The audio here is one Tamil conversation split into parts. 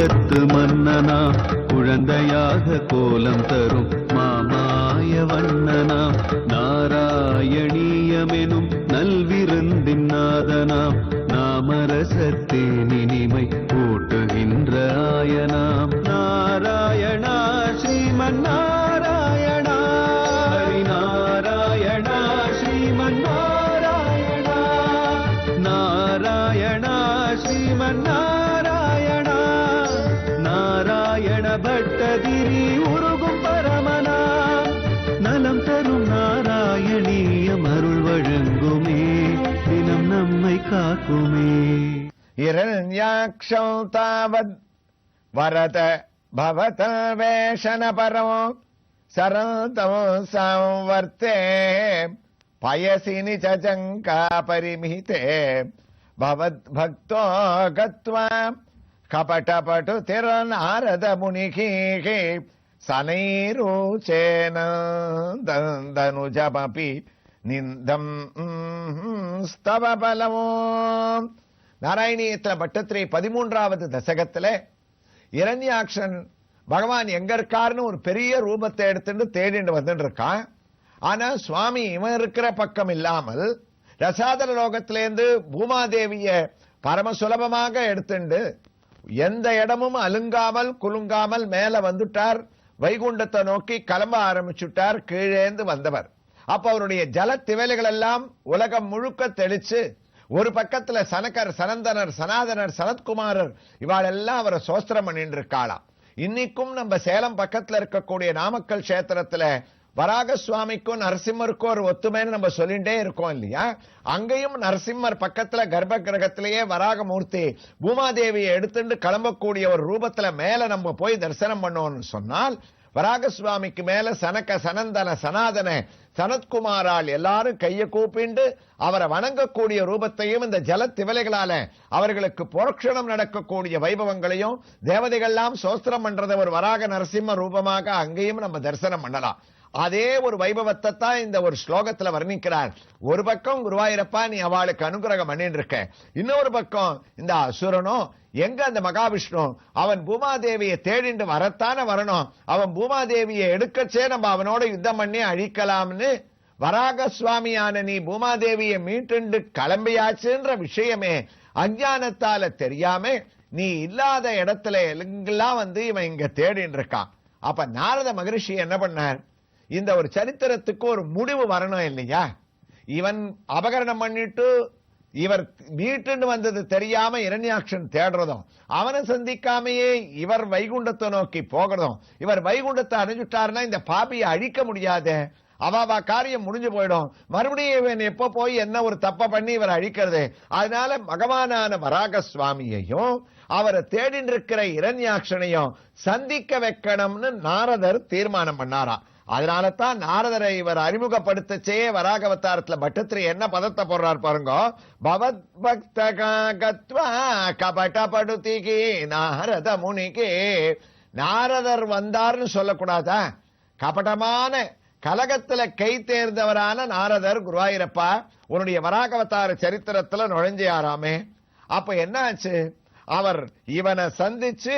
லோகத்து மன்னனாம் குழந்தையாக கோலம் தரும் மாமாய வண்ணனாம் நாராயணீயமெனும் நல்விருந்தின் நாதனாம் நாமரசத்தின் இனிமை கூட்டுகின்ற ஆயனாம் நாராயணா ஸ்ரீமன் நாராயணா ஹரிநாராயணா ஸ்ரீமன் நாராயணா நாராயணா ஸ்ரீமன் நாராயணா நாராயண பட்டதிரி உருகும் பரமனா நலம் தரும் நாராயணீயம் அருள் வழங்குமே தினம் நம்மை காக்குமே. இரண்யாக்ஷம் தாவத் வரத பவத வேஷன பரமோ சரதோ சம்வர்த்தே பயசி நிஜங்கா பரிமிதே பவத் பக்தோ கத்வா கபடபடு திரநாரத முனிகீகே சனைரூச்சேன தனுஜமபி நிந்தம் ஸ்தவ பலமோ. நாராயணியத்துல பட்டத்திரை 13வது தசகத்துல இரண்யாக்ஷன் பகவான் எங்க இருக்காருன்னு ஒரு பெரிய ரூபத்தை எடுத்துட்டு தேடிட்டு வந்துட்டு இருக்கான். ஆனா சுவாமி இவன் இருக்கிற பக்கம் இல்லாமல் ரசாதல லோகத்திலேருந்து பூமாதேவிய பரம சுலபமாக எடுத்துண்டு எந்த இடமும் அலுங்காமல் குலுங்காமல் மேல வந்துட்டார். வைகுண்டத்தை நோக்கி கிளம்ப ஆரம்பிச்சுட்டார் கீழேந்து வந்தவர். அப்ப அவருடைய ஜல திவலைகள் எல்லாம் உலகம் முழுக்க தெளிச்சு ஒரு பக்கத்துல சனகர் சனந்தனர் சனாதனர் சனத்குமாரர் இவாளெல்லாம் அவரை சோஸ்திரம் பண்ணிட்டு இருக்காளாம். இன்னைக்கும் நம்ம சேலம் பக்கத்துல இருக்கக்கூடிய நாமக்கல் கஷேத்திரத்துல வராக சுவாமிக்கும் நரசிம்மருக்கும் ஒரு ஒத்துமைன்னு நம்ம சொல்லிட்டே இருக்கோம் இல்லையா? அங்கேயும் நரசிம்மர் பக்கத்துல கர்ப்ப கிரகத்திலேயே வராக மூர்த்தி பூமாதேவியை எடுத்துட்டு கிளம்பக்கூடிய ஒரு ரூபத்துல மேல நம்ம போய் தரிசனம் பண்ணோம்னு சொன்னால் வராக சுவாமிக்கு மேல சனக சனந்தன சனாதன சனத்குமாரால் எல்லாரும் கைய கூப்பிண்டு அவரை வணங்கக்கூடிய ரூபத்தையும் இந்த ஜல திவலைகளால அவர்களுக்கு புரோக்ஷணம் நடக்கக்கூடிய வைபவங்களையும் தேவதைகள்லாம் சோஸ்திரம் பண்றத ஒரு வராக நரசிம்ம ரூபமாக அங்கேயும் நம்ம தரிசனம் பண்ணலாம். அதே ஒரு வைபவத்தை தான் இந்த ஒரு ஸ்லோகத்துல வர்ணிக்கிறார். ஒரு பக்கம் குருவாயூரப்பா நீ அவளுக்கு அனுகிரகம் பண்ணிட்டு இருக்க, இன்னொரு பக்கம் இந்த அசுரனோ எங்க அந்த மகாவிஷ்ணு அவன் பூமாதேவியை தேடிண்டு வரத்தான வரணும், அவன் பூமாதேவியை எடுக்கச்சே நம்ம அவனோட யுத்தம் பண்ணி அழிக்கலாம்னு வராக சுவாமியான நீ பூமாதேவியை மீட்டு கிளம்பியாச்சுன்ற விஷயமே அஞ்ஞானத்தால தெரியாம நீ இல்லாத இடத்துல எல்லாம் வந்து இவன் இங்க தேடின்னு இருக்கான். அப்ப நாரத மகரிஷி என்ன பண்ணார்? இந்த ஒரு சரித்திரத்துக்கு ஒரு முடிவு வரணும் இல்லையா? இவன் அபகரணம் பண்ணிட்டு இவர் வீட்டுன்னு வந்தது தெரியாம இரண்யாக்ஷன் தேடுறதும், அவனை சந்திக்காமையே இவர் வைகுண்டத்தை நோக்கி போகிறதும், இவர் வைகுண்டத்தை அடைஞ்சுட்டாருன்னா இந்த பாபியை அழிக்க முடியாது, அவ காரியம் முடிஞ்சு போயிடும். மறுபடியும் இவன் எப்ப போய் என்ன ஒரு தப்ப பண்ணி இவர் அழிக்கிறது? அதனால பகவானான வராக சுவாமியையும் அவரை தேடின்னு இருக்கிற இரண்யாக்ஷனையும் சந்திக்க வைக்கணும்னு நாரதர் தீர்மானம் பண்ணாரா. அதனால தான் நாரதரை இவர் அறிமுகப்படுத்தச்சே வராக அவதாரத்துல பட்டத்திரி என்ன பதத்தை போடுறார் பாருங்க. பவத் பக்தகத்வா கபடபடுதிகி நாரத முனிகே. நாரதர் வந்தார்னு சொல்லக்கூடாதா? கபடமான கலகத்துல கை தேர்ந்தவரான நாரதர் குருவாயூரப்பா உன்னுடைய வராக அவதார சரித்திரத்துல நுழைஞ்சாராமே. அப்ப என்ன ஆச்சு? அவர் இவனை சந்திச்சு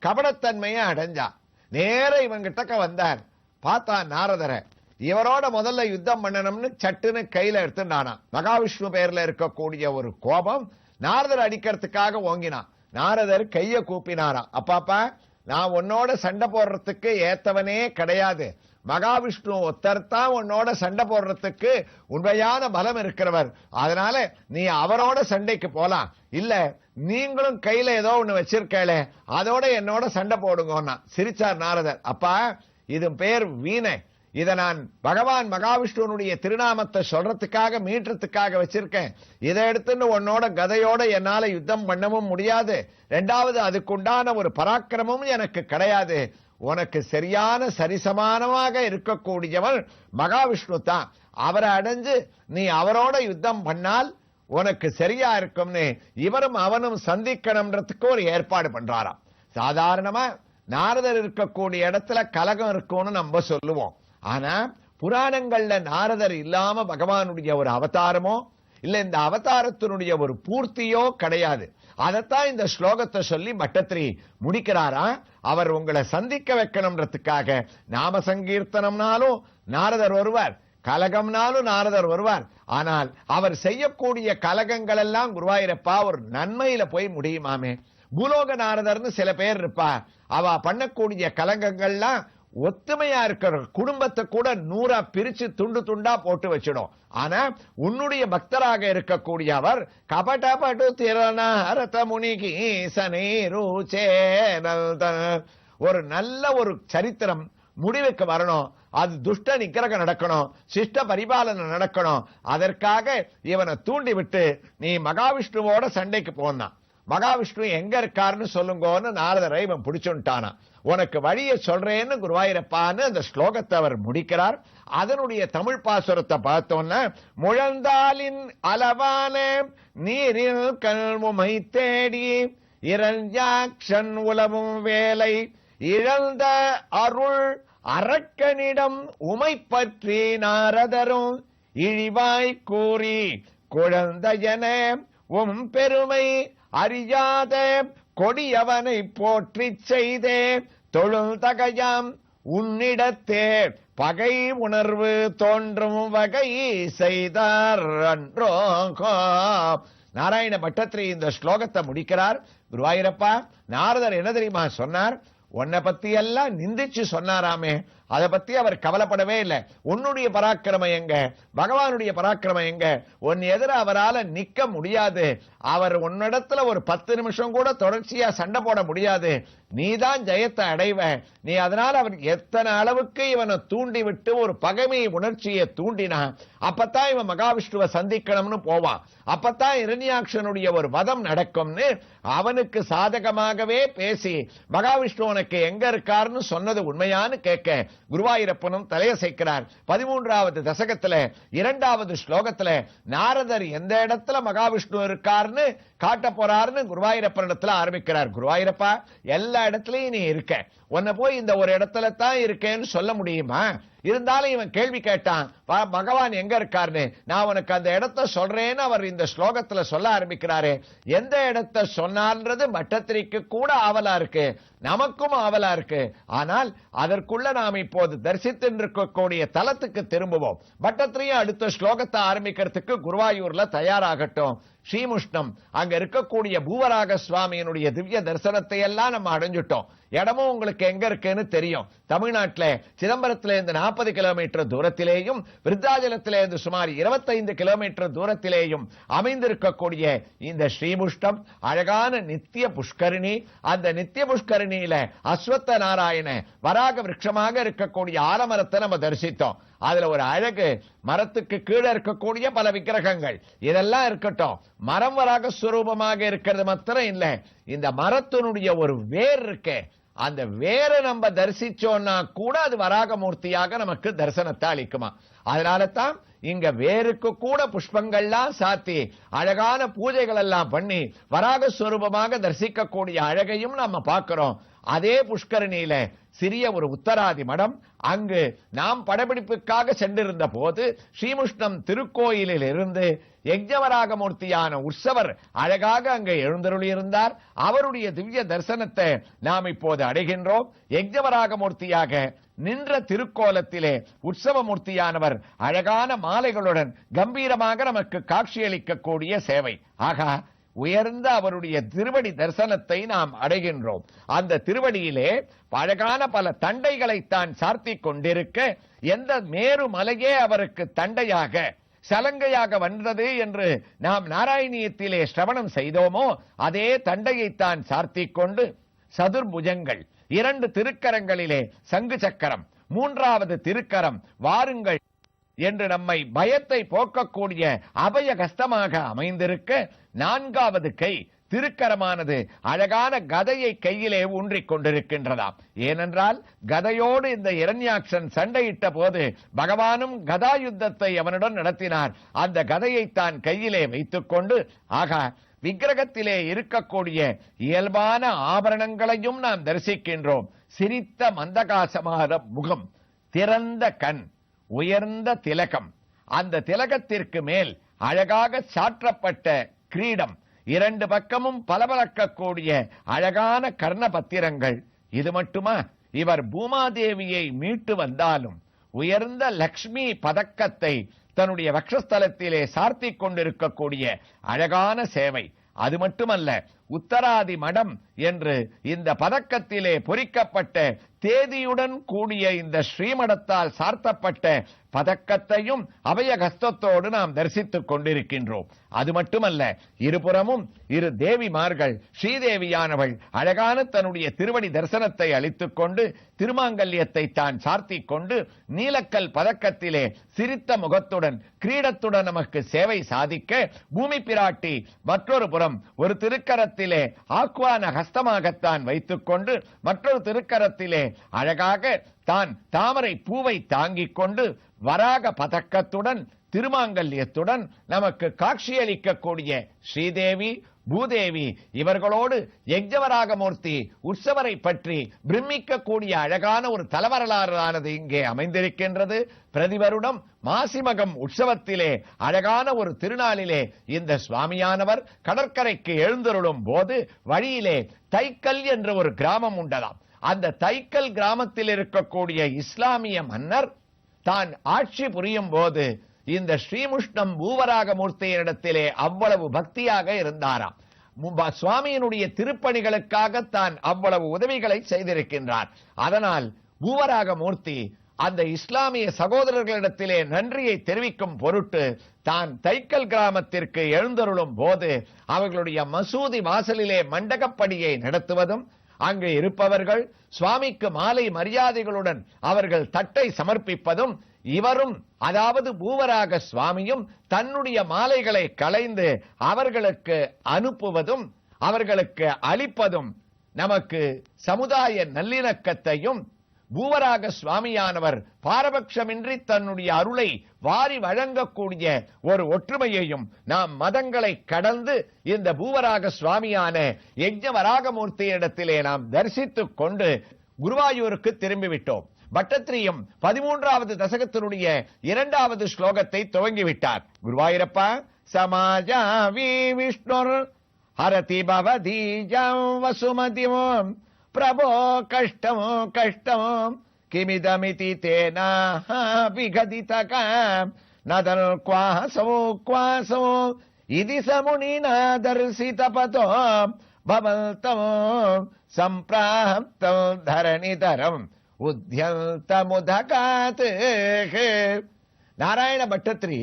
கபடத்தன்மையை அடைஞ்சா. நேர இவன் கிட்டக்க வந்தார். பார்த்தா நாரதரை இவரோட முதல்ல யுத்தம் பண்ணணும்னு சட்டுன்னு கையில எடுத்துட்டானா. மகாவிஷ்ணு பேர்ல இருக்கக்கூடிய ஒரு கோபம் நாரதர் அடிக்கிறதுக்காக ஓங்கினான். நாரதர் கைய கூப்பினாரா, அப்பாப்பா நான் உன்னோட சண்டை போடுறதுக்கு ஏத்தவனே கிடையாது, மகாவிஷ்ணு ஒத்தர்தான் உன்னோட சண்டை போடுறதுக்கு உண்மையான பலம் இருக்கிறவர், அதனால நீ அவரோட சண்டைக்கு போலாம், இல்ல நீங்களும் கையில ஏதோ ஒண்ணு வச்சிருக்கே அதோட என்னோட சண்டை போடுங்கன்னா. சிரிச்சார் நாரதர். அப்பா இது பேர் வீணை, இதை நான் பகவான் மகாவிஷ்ணுனுடைய திருநாமத்தை சொல்றதுக்காக மீட்டுறதுக்காக வச்சிருக்கேன், இதை எடுத்துன்னு உன்னோட கதையோட என்னால யுத்தம் பண்ணவும் முடியாது, ரெண்டாவது அதுக்குண்டான ஒரு பராக்கிரமும் எனக்கு கிடையாது, உனக்கு சரியான சரிசமானமாக இருக்கக்கூடியவன் மகாவிஷ்ணு தான், அவரை அடைஞ்சு நீ அவரோட யுத்தம் பண்ணால் உனக்கு சரியா இருக்கும்னு இவரும் அவனும் சந்திக்கணும்ன்றதுக்கு ஒரு ஏற்பாடு பண்றாராம். சாதாரணமா நாரதர் இருக்கக்கூடிய இடத்துல கலகம் இருக்கும்னு நம்ம சொல்லுவோம். ஆனா புராணங்கள்ல நாரதர் இல்லாம பகவானுடைய ஒரு அவதாரமோ இல்ல இந்த அவதாரத்தினுடைய ஒரு பூர்த்தியோ கிடையாது. அதத்தான் இந்த ஸ்லோகத்தை சொல்லி பட்டத்திரி முடிக்கிறாரா. அவர் உங்களை சந்திக்க வைக்கணும்ன்றதுக்காக நாம சங்கீர்த்தனம்னாலும் நாரதர் வருவார், கலகம்னாலும் நாரதர் வருவார். ஆனால் அவர் செய்யக்கூடிய கலகங்கள் எல்லாம் குருவாயூரப்பா ஒரு நன்மையில போய் முடியுமாமே. பூலோக நாரதர்னு சில பேர் இருப்பா, அவ பண்ணக்கூடிய கலகங்கள்லாம் ஒத்துமையா இருக்கிற குடும்பத்தை கூட 100 பிரிச்சு துண்டு துண்டா போட்டு வச்சிடும். ஆனா உன்னுடைய பக்தராக இருக்கக்கூடிய அவர் கபடபடு திறனாரத முனிகி சனீருச்சே ஒரு நல்ல ஒரு சரித்திரம் முடிவுக்கு வரணும். அது துஷ்ட நிக்கிரகம் நடக்கணும், சிஷ்ட பரிபாலனை நடக்கணும். அதற்காக இவனை தூண்டி விட்டு நீ மகாவிஷ்ணுவோட சண்டைக்கு போனான். மகாவிஷ்ணு எங்க இருக்காருன்னு சொல்லுங்கன்னு நாரதரை இவன் பிடிச்சுட்டானா. உனக்கு வழியை சொல்றேன்னு குருவாயூரப்பான்னு அந்த ஸ்லோகத்தை அவர் முடிக்கிறார். அதனுடைய தமிழ் பாசுரத்தை பார்த்தோன்னா, முழந்தாலின் அளவான நீரில் கல்முமை தேடி இரஞ்சாக்ஷன் உலவும் வேலை இழந்த அருள் அரக்கனிடம் உமை பற்றி நாரதரும் இழிவாய் கூறி குழந்தையன பெருமை அறியாத கொடியவனை போற்றி செய்தே தொழுந்தகையாம் உன்னிடத்தே பகை உணர்வு தோன்றும் வகை செய்தார் அன்றோ. நாராயண பட்டத்திரி இந்த ஸ்லோகத்தை முடிக்கிறார். குருவாயூரப்பா, நாரதர் என்ன தெரியுமா சொன்னார்? உன்னை பத்தி எல்லாம் நிந்திச்சு சொன்னாராமே, அதை பத்தி அவர் கவலைப்படவே இல்லை. உன்னுடைய பராக்கிரமம் எங்க, பகவானுடைய பராக்கிரமம் எங்க? உன் எதிர அவரால் நிக்க முடியாது. அவர் உன்னிடத்துல ஒரு 10 நிமிஷம் கூட தொடர்ச்சியா சண்டை போட முடியாது. நீதான் ஜெயத்தை அடைவ. நீ அதனால அவர் எத்தனை அளவுக்கு இவனை தூண்டி விட்டு ஒரு பகைமை உணர்ச்சியை தூண்டினா, அப்பத்தான் இவன் மகாவிஷ்ணுவை சந்திக்கணும்னு போவான். அப்பத்தான் இரண்யாக்ஷனுடைய ஒரு வதம் நடக்கும்னு அவனுக்கு சாதகமாகவே பேசி மகாவிஷ்ணு உனக்கு எங்க இருக்காருன்னு சொன்னது உண்மையான்னு கேட்க குருவாயூரப்பனும் தலையசைக்கிறார். 13வது தசகத்துல 2வது ஸ்லோகத்துல நாரதர் எந்த இடத்துல மகாவிஷ்ணு இருக்காருன்னு காட்ட போறாருன்னு குருவாயூரப்பனிடத்துல ஆரம்பிக்கிறார். குருவாயூரப்பா, எல்லா இடத்துலயும் நீ இருக்க, உன்னை போய் இந்த ஒரு இடத்துல தான் இருக்கேன்னு சொல்ல முடியுமா? இருந்தாலும் இவன் கேள்வி கேட்டான், பகவான் எங்க இருக்காருன்னு. நான் உனக்கு அந்த இடத்த சொல்றேன்னு அவர் இந்த ஸ்லோகத்துல சொல்ல ஆரம்பிக்கிறாரு. எந்த இடத்த சொன்னார்ன்றது பட்டத்திரிக்கு கூட ஆவலா இருக்கு, நமக்கும் ஆவலா இருக்கு. ஆனால் அதற்குள்ள நாம் இப்போது தரிசித்து இருக்கக்கூடிய தலத்துக்கு திரும்புவோம். பட்டத்திரியும் அடுத்த ஸ்லோகத்தை ஆரம்பிக்கிறதுக்கு குருவாயூர்ல தயாராகட்டும். ஸ்ரீமுஷ்ணம் அங்க இருக்கக்கூடிய பூவராக சுவாமியினுடைய திவ்ய தரிசனத்தை எல்லாம் நம்ம அடைஞ்சிட்டோம். இடமும் உங்களுக்கு எங்க இருக்குன்னு தெரியும். தமிழ்நாட்டில் சிதம்பரத்தில இருந்து 40 கிலோமீட்டர் தூரத்திலேயும் விருத்தாச்சலத்தில இருந்து சுமார் 25 கிலோமீட்டர் தூரத்திலேயும் அமைந்திருக்கக்கூடிய இந்த ஸ்ரீமுஷ்டம் அழகான நித்திய புஷ்கரிணி. அந்த நித்திய புஷ்கரிணியில அஸ்வத்த நாராயண வராக விருட்சமாக இருக்கக்கூடிய ஆலமரத்தை நம்ம தரிசித்தோம். அதுல ஒரு அழகு, மரத்துக்கு கீழே இருக்கக்கூடிய பல விக்கிரகங்கள் இதெல்லாம் இருக்கட்டும், மரம் வராக ஸ்வரூபமாக இருக்கிறது மாத்திரம் இல்ல, இந்த மரத்தினுடைய ஒரு வேர் இருக்கே, அந்த வேரை நம்ம தரிசிச்சோம்னா கூட அது வராக மூர்த்தியாக நமக்கு தரிசனத்தை அளிக்குமா. அதனால தான் இங்க வேருக்கு கூட புஷ்பங்கள்லாம் சாத்தி அழகான பூஜைகள் எல்லாம் பண்ணி வராக ஸ்வரூபமாக தரிசிக்கக்கூடிய அழகையும் நம்ம பார்க்கிறோம். அதே புஷ்கரணியில சிறிய ஒரு உத்தராதி மடம், அங்கு நாம் படப்பிடிப்புக்காக சென்றிருந்த போது ஸ்ரீமுஷ்ணம் திருக்கோயிலில் இருந்து யஜ்ஞவராக மூர்த்தியான உற்சவர் அழகாக அங்கே எழுந்தருளி இருந்தார். அவருடைய திவ்ய தரிசனத்தை நாம் இப்போது அடைகின்றோம். யஜ்ஞவராக மூர்த்தியாக நின்ற திருக்கோலத்திலே உற்சவ மூர்த்தியானவர் அழகான மாலைகளுடன் கம்பீரமாக நமக்கு காட்சியளிக்கக்கூடிய சேவை. ஆகா, உயர்ந்த அவருடைய திருவடி தரிசனத்தை நாம் அடைகின்றோம். அந்த திருவடியிலே அழகான பல தண்டைகளை தான் சார்த்தி கொண்டிருக்க, எந்த மேரு மலையே அவருக்கு தண்டையாக சலங்கையாக வந்தது என்று நாம் நாராயணியத்திலே ஸ்ரவணம் செய்தோமோ, அதே தண்டையைத்தான் சார்த்தி கொண்டு சதுர்புஜங்கள், 2 திருக்கரங்களிலே சங்கு சக்கரம், 3வது திருக்கரம் வாருங்கள் என்று நம்மை பயத்தை போக்கக்கூடிய அபய கஸ்தமாக அமைந்திருக்க, 4வது கை திருக்கரமானது அழகான கதையை கையிலே ஊன்றிக் கொண்டிருக்கின்றதாம். ஏனென்றால் கதையோடு இந்த இரண்யாக்ஷன் சண்டையிட்ட போது பகவானும் கதா யுத்தத்தை அவனுடன் நடத்தினார். அந்த கதையை தான் கையிலே வைத்துக் கொண்டு, ஆகா, விக்கிரகத்திலே இருக்கக்கூடிய இயல்பான ஆபரணங்களையும் நாம் தரிசிக்கின்றோம். சிரித்த மந்தகாசமான முகம், திறந்த கண், உயர்ந்த திலகம், அந்த திலகத்திற்கு மேல் அழகாக சாற்றப்பட்ட கிரீடம், இரண்டு பக்கமும் பளபளக்கக்கூடிய அழகான கர்ண பத்திரங்கள். இது மட்டுமா, இவர் பூமாதேவியை மீட்டு வந்தாலும் உயர்ந்த லக்ஷ்மி பதக்கத்தை தன்னுடைய வக்ஷஸ்தலத்திலே சார்த்திக் கொண்டிருக்கக்கூடிய அழகான சேவை. அது மட்டுமல்ல, உத்தராதி மடம் என்று இந்த பதக்கத்திலே பொறிக்கப்பட்ட தேதியுடன் கூடிய இந்த ஸ்ரீமடத்தால் சார்த்தப்பட்ட பதக்கத்தையும் அபயகஸ்தத்தோடு நாம் தரிசித்துக் கொண்டிருக்கின்றோம். அது மட்டுமல்ல, இருபுறமும் இரு தேவிமார்கள், ஸ்ரீதேவியானவள் அழகான தன்னுடைய திருவடி தரிசனத்தை அளித்துக் கொண்டு திருமாங்கல்யத்தை தான் சார்த்திக் கொண்டு நீலக்கல் பதக்கத்திலே சிரித்த முகத்துடன் கிரீடத்துடன் நமக்கு சேவை சாதிக்க, பூமி பிராட்டி மற்றொரு புறம் ஒரு திருக்கரத்திலே ஆக்வான ஹஸ்தமாகத்தான் வைத்துக் கொண்டு மற்றொரு திருக்கரத்திலே அழகாக தான் தாமரை பூவை தாங்கிக் கொண்டு வராக பதக்கத்துடன் திருமாங்கல்யத்துடன் நமக்கு காட்சியளிக்கக்கூடிய ஸ்ரீதேவி பூதேவி, இவர்களோடு யஜ்ஞவராகமூர்த்தி உற்சவரை பற்றி பிரமிக்கக்கூடிய அழகான ஒரு தலவரலாறானது இங்கே அமைந்திருக்கின்றது. பிரதிவருடம் மாசிமகம் உற்சவத்திலே அழகான ஒரு திருநாளிலே இந்த சுவாமியானவர் கடற்கரைக்கு எழுந்தருளும் போது வழியிலே தைக்கல் என்ற ஒரு கிராமம் உண்டதாம். அந்த தைக்கல் கிராமத்தில் இருக்கக்கூடிய இஸ்லாமிய மன்னர் தான் ஆட்சி புரியும் போது இந்த ஸ்ரீமுஷ்ணம் பூவராகமூர்த்தியினிடத்திலே அவ்வளவு பக்தியாக இருந்தாராம். சுவாமியினுடைய திருப்பணிகளுக்காக தான் அவ்வளவு உதவிகளை செய்திருக்கின்றார். அதனால் பூவராகமூர்த்தி அந்த இஸ்லாமிய சகோதரர்களிடத்திலே நன்றியை தெரிவிக்கும் பொருட்டு தான் தைக்கல் கிராமத்திற்கு எழுந்தருளும் போது அவர்களுடைய மசூதி வாசலிலே மண்டகப்படியை நடத்துவதும், அங்கு இருப்பவர்கள் சுவாமிக்கு மாலை மரியாதைகளுடன் அவர்கள் தட்டை சமர்ப்பிப்பதும், இவரும் அதாவது பூவராக சுவாமியும் தன்னுடைய மாலைகளை களைந்து அவர்களுக்கு அனுப்புவதும் அவர்களுக்கு அளிப்பதும் நமக்கு சமுதாய நல்லிணக்கத்தையும், பூவராக சுவாமியானவர் பாரபட்சமின்றி தன்னுடைய அருளை வாரி வழங்கக்கூடிய ஒரு ஒற்றுமையையும் நாம் மதங்களை கடந்து இந்த பூவராக சுவாமியான யஜ்ஞவராகமூர்த்தியிடத்திலே நாம் தரிசித்துக் கொண்டு குருவாயூருக்கு திரும்பிவிட்டோம். பட்டத்திரியும் 13வது தசகத்தினுடைய 2வது ஸ்லோகத்தை துவங்கிவிட்டார். குருவாயூரப்பா, சமாஜாவி விஷ்ணுர் ஹரதி பவதீஜம் வசுமதிமோம் பிரபோ கஷ்டமோ கஷ்டமோ கிமிதமிதி தேனா விகதிதகம் நதல் குவாசோ குவாசோ இதி சமுனினா தர்சிதபதோ பவல்தமோ சம்பிராப்தம் தரணிதரம் உத்யல்தமுதகாத். நாராயண பட்டத்திரி,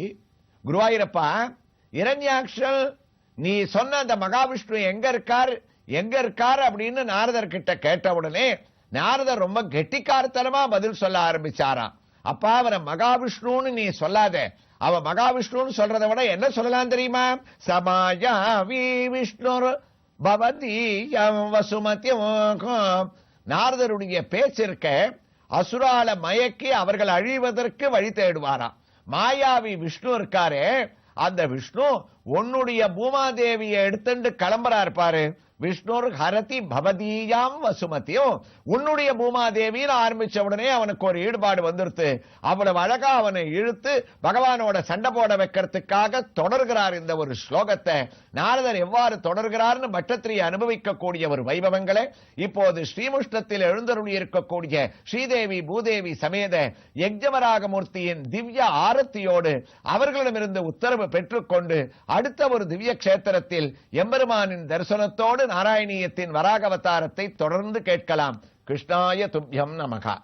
குருவாயூரப்பா, இரண்யாக்ஷன் நீ சொன்ன அந்த மகாவிஷ்ணு எங்க இருக்கார் அப்படின்னு நாரதர் கிட்ட கேட்ட உடனே நாரதர் ரொம்ப கெட்டிக்காரத்தனமா பதில் சொல்ல ஆரம்பிச்சாராம். அப்பா, அவனை மகாவிஷ்ணுன்னு நீ சொல்லாத, அவன் மகாவிஷ்ணுன்னு சொல்றதை விட என்ன சொல்லலாம் தெரியுமா? சமாஜாவி விஷ்ணு பவதீயம் வசுமதிமோகம். நாரதருடைய பேச்சிருக்க அசுரால மயக்கி அவர்கள் அழிவதற்கு வழி தேடுவாராம். மாயாவி விஷ்ணு இருக்காரே, அந்த விஷ்ணு உன்னுடைய பூமாதேவியை எடுத்துட்டு கிளம்புறாரு பாரு. விஷ்ணு ஹரதி பவதீயாம் வசுமதியும், உன்னுடைய பூமாதேவின்னு ஆரம்பிச்ச உடனே அவனுக்கு ஒரு ஈடுபாடு வந்துருத்து. அவ்வளவு அழகா அவனை இழுத்து பகவானோட சண்டை போட வைக்கிறதுக்காக தொடர்கிறார் இந்த ஒரு ஸ்லோகத்தை. நாரதர் எவ்வாறு தொடர்கிறார்னு பட்டத்திரி அனுபவிக்கக்கூடிய ஒரு வைபவங்களே இப்போது ஸ்ரீமுஷ்ணத்தில் எழுந்தருளி இருக்கக்கூடிய ஸ்ரீதேவி பூதேவி சமேத யஜ்ஞவராகமூர்த்தியின் திவ்ய ஆரத்தியோடு அவர்களிடமிருந்து உத்தரவு பெற்றுக்கொண்டு அடுத்த ஒரு திவ்ய கஷேத்திரத்தில் எம்பெருமானின் தரிசனத்தோடு நாராயணியத்தின் வராக அவதாரத்தை தொடர்ந்து கேட்கலாம். கிருஷ்ணாய துப்யம் நமகா.